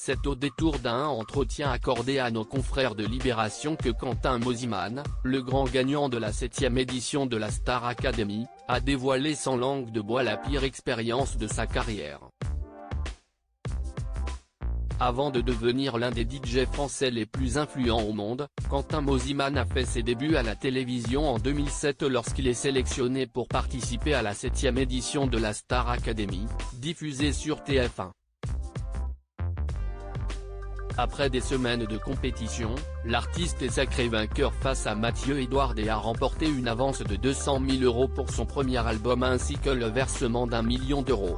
C'est au détour d'un entretien accordé à nos confrères de Libération que Quentin Mosimann, le grand gagnant de la 7e édition de la Star Academy, a dévoilé sans langue de bois la pire expérience de sa carrière. Avant de devenir l'un des DJ français les plus influents au monde, Quentin Mosimann a fait ses débuts à la télévision en 2007 lorsqu'il est sélectionné pour participer à la 7e édition de la Star Academy, diffusée sur TF1. Après des semaines de compétition, l'artiste est sacré vainqueur face à Mathieu Edouard et a remporté une avance de 200 000 € pour son premier album ainsi que le versement d'1 million d'euros.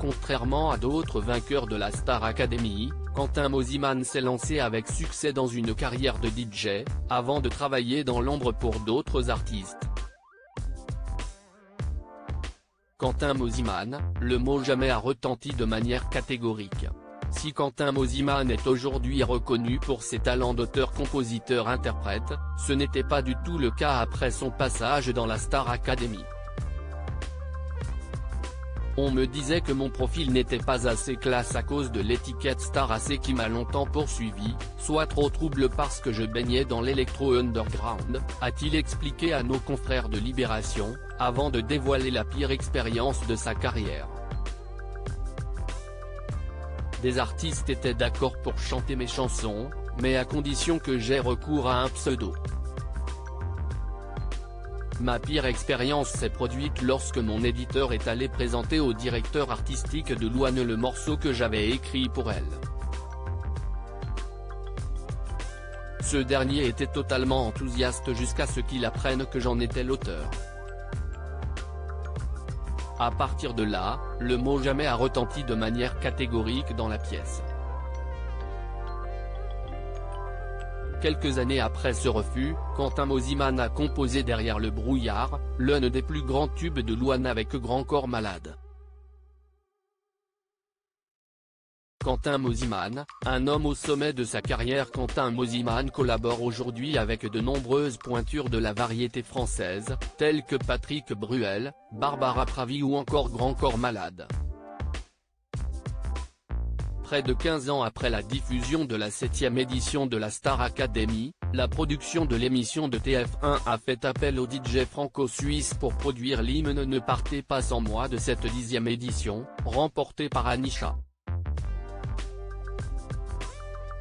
Contrairement à d'autres vainqueurs de la Star Academy, Quentin Mosimann s'est lancé avec succès dans une carrière de DJ, avant de travailler dans l'ombre pour d'autres artistes. Quentin Mosimann, le mot jamais a retenti de manière catégorique. Si Quentin Mosimann est aujourd'hui reconnu pour ses talents d'auteur-compositeur-interprète, ce n'était pas du tout le cas après son passage dans la Star Academy. On me disait que mon profil n'était pas assez classe à cause de l'étiquette Star AC qui m'a longtemps poursuivi, soit trop trouble parce que je baignais dans l'électro-underground, a-t-il expliqué à nos confrères de Libération, avant de dévoiler la pire expérience de sa carrière. Des artistes étaient d'accord pour chanter mes chansons, mais à condition que j'aie recours à un pseudo. Ma pire expérience s'est produite lorsque mon éditeur est allé présenter au directeur artistique de Louane le morceau que j'avais écrit pour elle. Ce dernier était totalement enthousiaste jusqu'à ce qu'il apprenne que j'en étais l'auteur. À partir de là, le mot jamais a retenti de manière catégorique dans la pièce. Quelques années après ce refus, Quentin Mosimann a composé Derrière le brouillard, l'un des plus grands tubes de Louane avec Grand Corps Malade. Quentin Mosimann, un homme au sommet de sa carrière. Quentin Mosimann collabore aujourd'hui avec de nombreuses pointures de la variété française, telles que Patrick Bruel, Barbara Pravi ou encore Grand Corps Malade. Près de 15 ans après la diffusion de la 7e édition de la Star Academy, la production de l'émission de TF1 a fait appel au DJ franco-suisse pour produire l'hymne Ne partez pas sans moi de cette 10e édition, remportée par Anisha.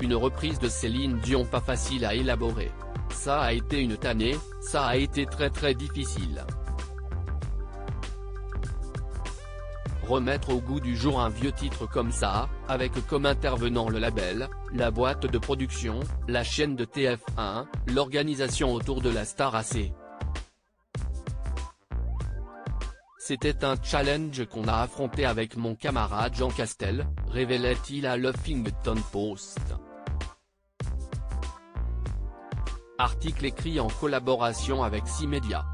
Une reprise de Céline Dion pas facile à élaborer. Ça a été une tannée, ça a été très difficile. Remettre au goût du jour un vieux titre comme ça, avec comme intervenant le label, la boîte de production, la chaîne de TF1, l'organisation autour de la Star AC. C'était un challenge qu'on a affronté avec mon camarade Jean Castel, révélait-il à l'Huffington Post. Article écrit en collaboration avec 6 médias.